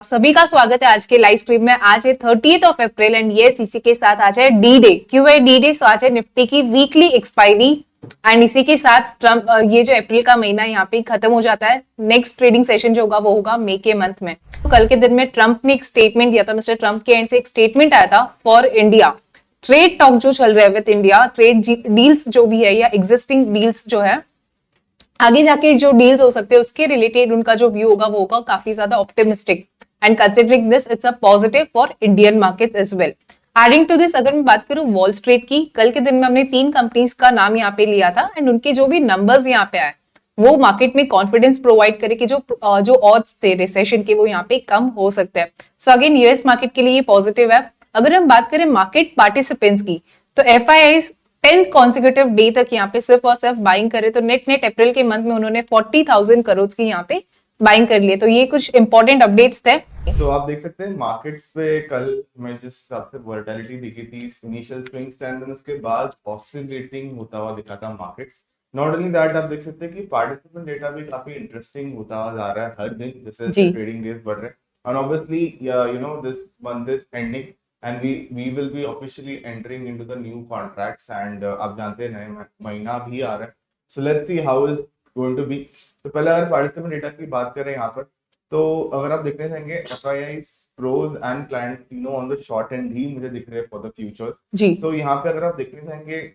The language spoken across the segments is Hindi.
सभी का स्वागत है आज के लाइव स्ट्रीम में। आज है 30th ऑफ अप्रैल एंड ये इसी के साथ आज है डी डे। क्यों है डी डे? आज है निफ्टी की वीकली एक्सपायरी एंड इसी के साथ ट्रम्प ये जो अप्रैल का महीना यहाँ पे खत्म हो जाता है। नेक्स्ट ट्रेडिंग सेशन जो होगा वो होगा मई के मंथ में। तो कल के दिन में ट्रम्प ने एक स्टेटमेंट दिया था। मिस्टर ट्रम्प के एंड से एक स्टेटमेंट आया था फॉर इंडिया। ट्रेड टॉक जो चल रहे हैं विद इंडिया, ट्रेड डील्स जो भी है या एग्जिस्टिंग डील्स जो है, आगे जाके जो डील्स हो सकते हैं उसके रिलेटेड उनका जो व्यू होगा वो होगा काफी ज्यादा optimistic. And considering this, it's a positive for Indian markets as well. Adding to this, अगर मैं बात करूं वॉल स्ट्रीट की, कल के दिन में हमने 3 कंपनीज का नाम यहाँ पे लिया था एंड उनके जो भी नंबर्स यहाँ पे आए वो मार्केट में कॉन्फिडेंस प्रोवाइड करे कि जो ऑड्स थे रिसेशन के वो यहाँ पे कम हो सकते हैं। सो अगेन यूएस मार्केट के लिए ये पॉजिटिव है। अगर हम बात करें मार्केट पार्टिसिपेंट्स की, तो एफआईआईज 10th कॉन्सिक्यूटिव डे तक यहाँ पे सिर्फ और सिर्फ बाइंग करे, तो नेट अप्रैल के मंथ में उन्होंने 40,000 करोड़ की यहाँ पे बाइंग कर लिए। तो ये कुछ इंपॉर्टेंट अपडेट्स थे। तो आप देख सकते हैं मार्केट्स पे कल में जिस हिसाब से वोलेटिलिटी दिखी थी, इनिशियल स्विंग्स एंड देन उसके बाद ऑसिलेटिंग होता हुआ दिखा था मार्केट्स। नॉट ओनली दैट, आप देख सकते हैं कि पार्टिसिपेंट डेटा भी काफी इंटरेस्टिंग होता हुआ जा रहा है हर दिन, जैसे ट्रेडिंग डेज बढ़ रहे हैं। And obviously this month is ending and we will be officially entering into the new contracts and आप जानते हैं नए महीना भी आ रहा है। So let's see how is going to be. तो पहले अगर पार्टिसिपेंट डेटा की बात करें यहाँ पर, तो अगर आप देखने जाएंगे एफआईआईज, प्रोज एंड क्लाइंट्स तीनों on the short and he मुझे दिख रहे हैं फॉर द फ्यूचर्स। सो यहाँ पे अगर आप देखने जाएंगे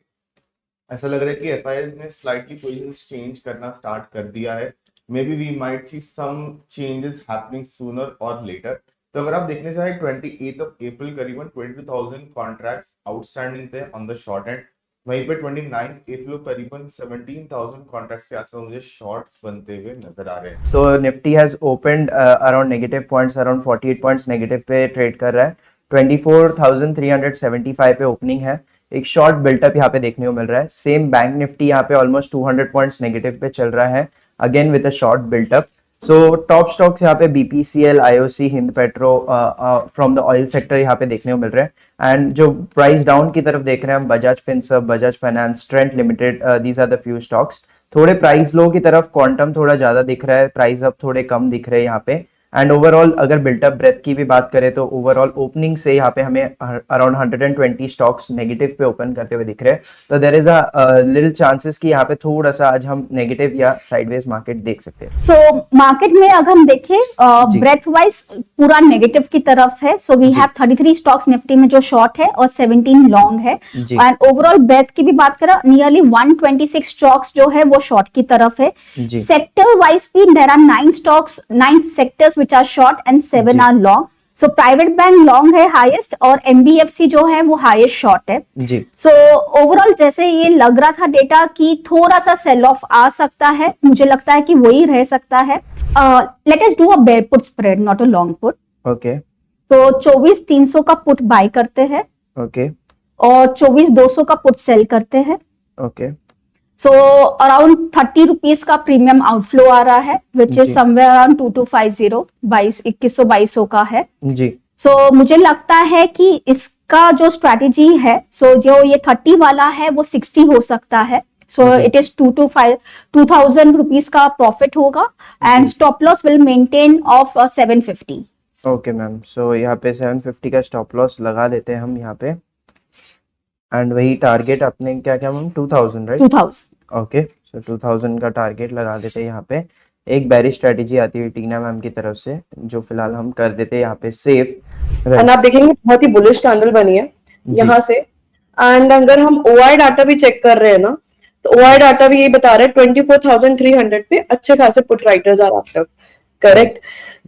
ऐसा लग रहा है कि एफआईआईज ने स्लाइटली पोजीशंस चेंज करना स्टार्ट कर दिया है। Maybe we might see some changes happening sooner और लेटर। तो अगर आप देखने जाए 28th ऑफ अप्रैल करीबन 22,000 कॉन्ट्रैक्ट्स आउटस्टैंडिंग थे ऑन द शॉर्ट एंड। वहीं पे 29th अप्रैल करीबन 17,000 कॉन्ट्रैक्ट्स के आसपास मुझे शॉर्ट्स बनते हुए नजर आ रहे हैं। So Nifty has opened around negative points, around 48 points negative पे ट्रेड कर रहा है। 24,375 पे ओपनिंग है। एक शॉर्ट बिल्टअप यहाँ पे देखने को मिल रहा है। सेम बैंक निफ्टी यहाँ पे ऑलमोस्ट 200 पॉइंट्स नेगेटिव पे चल रहा है, again with a short built up. So top stocks यहाँ पे BPCL, IOC, Hind petro from the oil sector यहाँ पे देखने को मिल रहे हैं। एंड जो प्राइस डाउन की तरफ देख रहे हैं हम, Bajaj Finserv, Bajaj Finance, Trent Limited, these are the few stocks. थोड़े प्राइस लो की तरफ क्वांटम थोड़ा ज्यादा दिख रहा है, प्राइस अब थोड़े कम दिख रहे हैं यहाँ पे। एंड ओवरऑल अगर बिल्टअप ब्रेथ की भी बात करें तो ओवरऑल ओपनिंग से यहाँ पे हमें अराउंड 120 स्टॉक्स नेगेटिव पे ओपन करते हुए दिख रहे हैं। तो there is a little chances कि यहाँ पे थोड़ा सा आज हम नेगेटिव या साइडवेज मार्केट देख सकते हैं। सो मार्केट में अगर हम देखें ब्रेथ वाइज पूरा नेगेटिव की तरफ है। So we have 33 stocks Nifty में जो शॉर्ट है और 17 लॉन्ग है। एंड ओवरऑल ब्रेथ की भी बात करें, नियरली 126 स्टॉक्स जो है वो शॉर्ट की तरफ है। सेक्टर वाइज भी there are 9 stocks, 9 sectors which are short and 7 are long. So private bank long है highest और NBFC जो है वो highest short है जी। So overall जैसे ये लग रहा था डेटा कि थोड़ा सा सेल ऑफ आ सकता है, मुझे लगता है कि वही रह सकता है। Let us do a bear put spread, not a long put. Okay. तो 24,300 का पुट बाय करते हैं। Okay. और 24,200 का पुट सेल करते हैं। Okay. सो अराउंड 30 रुपीज का प्रीमियम आउटफ्लो आ रहा है, विच इज समवेयर अराउंड 2250, 2100 का है जी। सो मुझे लगता है कि इसका जो स्ट्रैटेजी है, जो ये 30 वाला है वो 60 हो सकता है। सो इट इज 2,000 रुपीज का प्रॉफिट होगा and stop loss will maintain of 750। Okay ma'am, so यहाँ पे 750 का स्टॉप लॉस लगा देते हैं हम यहाँ पे। एंड वही टारगेट अपने क्या क्या मैम, 2000 राइट? 2000। ओके, सो 2000 का टारगेट लगा देते हैं यहाँ पे। एक बेरिश स्ट्रेटेजी आती हुई टीना मैम की तरफ से, जो फिलहाल हम कर देते हैं यहाँ पे सेफ। एंड आप देखेंगे बहुत ही बुलिश कैंडल बनी है यहाँ से। एंड अगर हम ओआई डाटा भी चेक कर रहे हैं ना, तो ओआई डाटा भी ये बता रहे हैं 24,300 पे अच्छे खासे put writers are active, correct.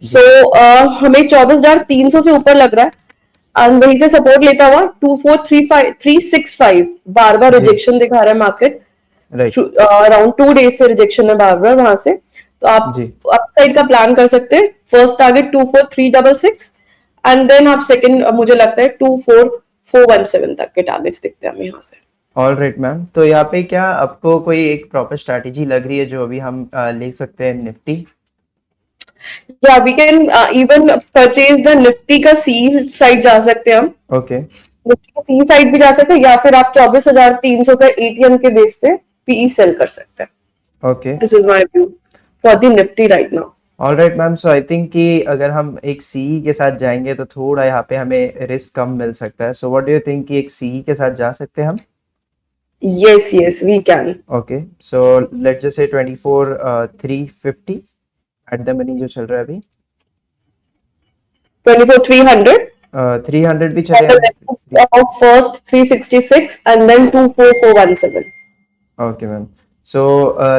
So हमें 24,300 से ऊपर लग रहा है एंड वहीं से सपोर्ट लेता हुआ 24,365 बार बार रिजेक्शन दिखा रहा है मार्केट। अराउंड 2 डेज से रिजेक्शन है बार बार वहां से। तो आप अपसाइड का प्लान कर सकते हैं। फर्स्ट टारगेट 24,366 एंड देन आप सेकंड, मुझे लगता है 24,417 तक के टारगेट्स दिखते हैं हमें यहाँ से। ऑलराइट मैम, तो यहाँ पे क्या आपको कोई एक प्रॉपर स्ट्रैटेजी लग रही है जो अभी हम ले सकते हैं Nifty? Yeah, we can even purchase the Nifty का C साइड जा सकते हैं हम। Okay. निफ्टी का C साइड भी जा सकते हैं, या फिर आप 24,300 का ATM के बेस पे PE सेल कर सकते हैं। Okay. This is my view for the Nifty right now. Alright ma'am, so I think कि अगर हम एक सीई के साथ जाएंगे तो थोड़ा यहाँ पे हमें रिस्क कम मिल सकता है. So what do you think कि एक सीई के साथ जा सकते हैं हम? Yes, yes, we can. Okay, so let's just say 24,350 at the money जो चल रहा है अभी. 24,300. 300 भी At चलेगा. the level of first 366 and then 24417. Okay, ma'am. So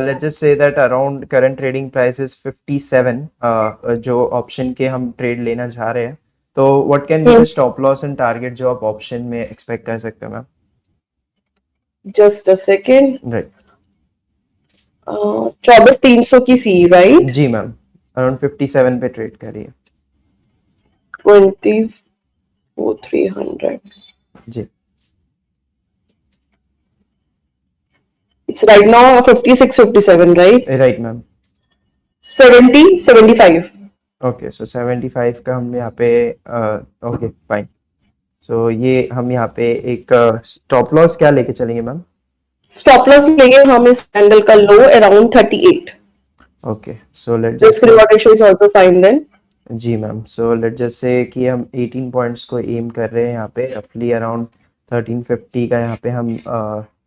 let's just say that around current trading price is 57, जो ऑप्शन के हम ट्रेड लेना चाह रहे हैं. तो what can be the stop loss and target जो आप ऑप्शन में एक्सपेक्ट कर सकते हैं ma'am? Just a second. Right. 24,300 की सी, right? जी मैम, अराउंड 57 पे ट्रेड कर रही है. 24,300. जी. It's right now 56, 57, right? Right ma'am. 70, 75. Okay, so 75 का हम यहाँ पे ओके फाइन. सो ये हम यहाँ पे एक स्टॉप लॉस क्या लेके चलेंगे मैम? Stop loss लेंगे हम इस कैंडल का low around 38. Okay, so let's Risk reward ratio is also fine then. जी ma'am, so let just say कि हम 18 पॉइंट्स को एम कर रहे हैं यहाँ पे, रफली अराउंड 1350 का यहाँ पे हम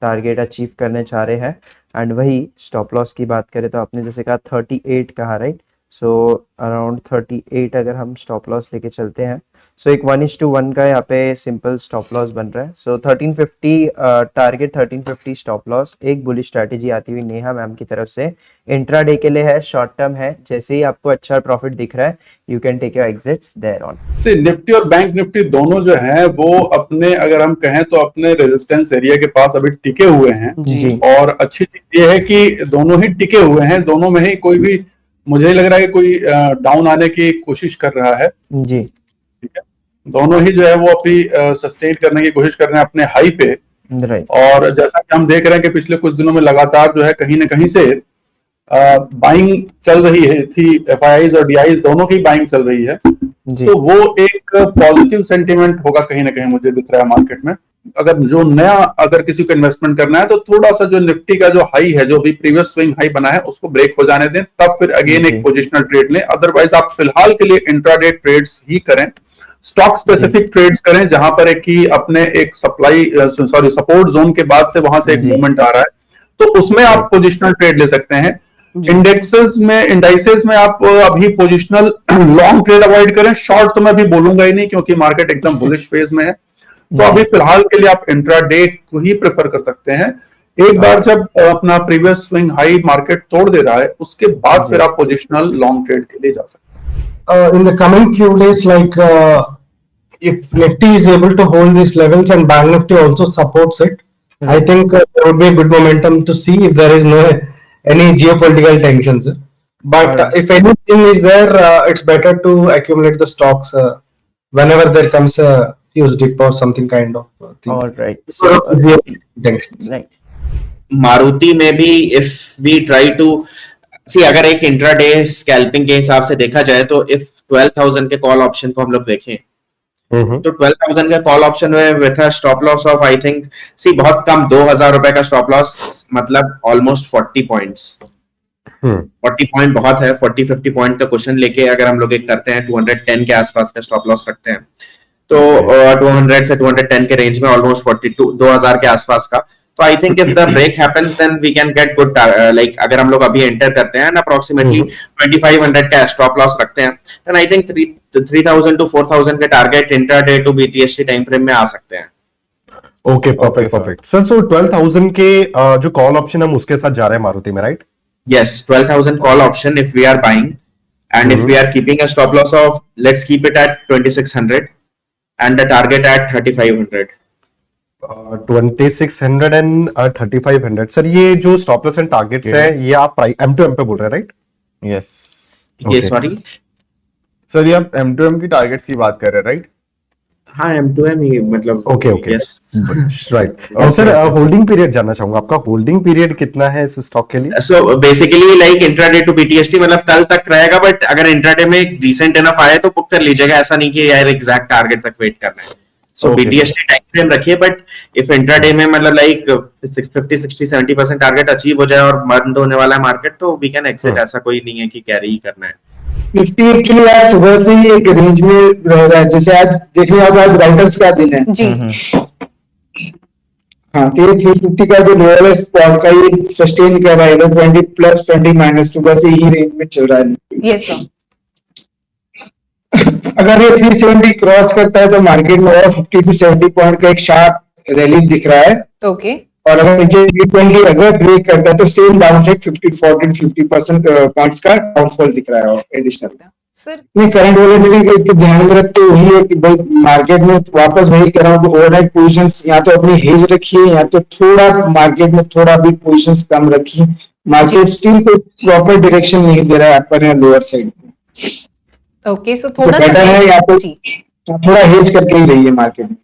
टारगेट अचीव करने चाह रहे हैं. एंड वही स्टॉप लॉस की बात करें तो आपने जैसे कहा 38 कहा, राइट? सो अराउंड 38 अगर हम स्टॉप लॉस लेके चलते हैं, सो एक 1:1 का यहाँ पे सिंपल स्टॉप लॉस बन रहा है. सो 1350 टारगेट, 1350 स्टॉप लॉस. एक बुलिश स्ट्रैटेजी आती हुई नेहा मैम की तरफ से इंट्राडे के लिए है, शॉर्ट टर्म है. जैसे ही आपको अच्छा प्रॉफिट दिख रहा है you can take your exits there on. Say Nifty और बैंक निफ्टी दोनों जो हैं वो अपने, अगर हम कहें तो अपने रेजिस्टेंस एरिया के पास अभी टिके हुए हैं. जी. और अच्छी चीज ये है कि दोनों ही टिके हुए हैं, दोनों में ही कोई भी मुझे नहीं लग रहा है कि कोई डाउन आने की कोशिश कर रहा है. जी. ठीक है, दोनों ही जो है वो अभी सस्टेन करने की कोशिश कर रहे हैं अपने हाई पे. राइट. और जैसा कि हम देख रहे हैं कि पिछले कुछ दिनों में लगातार जो है कहीं ना कहीं से बाइंग चल रही है थी. एफआईआईज और डीआईज दोनों की बाइंग चल रही है. जी. तो वो एक पॉजिटिव सेंटीमेंट होगा कहीं ना कहीं मुझे दिख रहा है मार्केट में. अगर जो नया अगर किसी को इन्वेस्टमेंट करना है तो थोड़ा सा जो निफ्टी का जो हाई है, जो भी प्रीवियस स्विंग हाई बना है, उसको ब्रेक हो जाने दें, तब फिर अगेन एक पोजिशनल ट्रेड लें. अदरवाइज आप फिलहाल के लिए इंट्राडे ट्रेड्स ही करें, स्टॉक स्पेसिफिक ट्रेड्स करें, जहां पर एक ही अपने एक सपोर्ट जोन के बाद से वहां से एक मूवमेंट आ रहा है, तो उसमें आप पोजिशनल ट्रेड ले सकते हैं. इंडाइसेस में आप अभी पोजिशनल लॉन्ग ट्रेड अवॉइड करें. शॉर्ट तो मैं अभी बोलूंगा ही नहीं क्योंकि मार्केट एकदम बुलिश फेज में है. तो अभी फिलहाल के लिए आप इंट्राडे को ही प्रेफर कर सकते हैं. एक बार जब अपना प्रीवियस स्विंग हाई मार्केट तोड़ दे रहा है, उसके बाद फिर आप पोजिशनल लॉन्ग ट्रेड के लिए जा सकते हैं. In the coming few days, like if Nifty is able to hold these levels and Bank Nifty also supports it, I think there would be a good momentum to see if there is no any geopolitical tensions. But if anything is there, it's better to accumulate the stocks whenever there comes a huge dip or something kind of thing. All right. So, tensions. Right. Maruti में भी इफ वी ट्राई टू सी, अगर एक इंट्राडे स्कैल्पिंग के हिसाब से देखा जाए तो इफ 12,000 के कॉल ऑप्शन को हम लोग देखें तो 12,000 के कॉल ऑप्शन में with a stop loss of I think सी बहुत कम 2,000 रुपए का स्टॉप लॉस, मतलब ऑलमोस्ट 40 पॉइंट्स. 40 पॉइंट बहुत है. 40-50 पॉइंट का क्वेश्चन लेके अगर हम लोग एक करते हैं 210 के आसपास का स्टॉप लॉस रखते हैं तो 200 से 210 के रेंज में ऑलमोस्ट 2000 के आसपास का. तो I think if the break happens then we can get good, like अगर हम लोग अभी एंटर करते हैं एंड अप्रोक्सीमेटली 2500 का स्टॉप लॉस रखते हैं देन आई थिंक 3000 to 4000 के target intraday to BTST time frame में आ सकते हैं. Okay, perfect sir. सो 12,000 के जो कॉल ऑप्शन हम उसके साथ जा रहे हैं मारुति में, right? Yes, 12,000 call option if we are buying, and if we are keeping a stop loss of, let's keep it at 2,600 and the target at 3,500. 2,600 and 3,500. Sir ये जो स्टॉप लॉस एंड टारगेट्स है ये आप M2M पे बोल रहे हैं, राइट? यस. ये सॉरी सर ये आप M2M की टारगेट्स की बात कर रहे हैं, राइट? हाँ, M2M ही मतलब. ओके. Yes. राइट. और सर होल्डिंग पीरियड जानना चाहूंगा, आपका होल्डिंग पीरियड कितना है इस स्टॉक के लिए? So basically like intraday to BTST मतलब कल तक रहेगा, बट अगर इंट्राडे में डिसेंट इनफ आए तो बुक कर लीजिएगा. ऐसा नहीं कि यार एग्जैक्ट टारगेट तक वेट करना है. So BTST टाइम फ्रेम रखिए, बट इफ इंट्राडे में मतलब लाइक 50-60-70% टारगेट अचीव हो जाए और बंद होने वाला है मार्केट तो वी कैन एग्जिट. ऐसा कोई नहीं है कि कैरी ही करना है. निफ्टी एक्चुअली आज सुबह से ही एक रेंज में रह रहा है, जैसे आज देखने जाओ तो आज राइटर्स का दिन है। जी हाँ, तो ये 350 का जो लोअर है स्पॉट का, ये सस्टेन कर रहा है 20 प्लस 20 माइनस, सुबह से ही रेंज में चल रहा है। Yes sir. अगर ये 370 क्रॉस करता है तो मार्केट में और 50 to 70 पॉइंट का एक शार्प रैली दिख रहा है, ओके और अगर नीचे 320 अगर ब्रेक करता है तो same down side 40 to 50% points का डाउनफॉल दिख रहा है एडिशनल। सर। नहीं, करंट वॉलेटिलिटी को ध्यान में रखते वही है कि भाई मार्केट में वापस वही कर रहा हूँ कि ओवरनाइट पोजीशंस या तो अपनी हेज रखिए या तो थोड़ा मार्केट में थोड़ा भी पोजीशंस कम रखिए। मार्केट स्टिल कोई प्रॉपर डायरेक्शन नहीं दे रहा है अपर या लोअर साइड में, ओके सो तो थोड़ा बेटर है या तो जी थोड़ा हेज करके ही रहिए मार्केट में।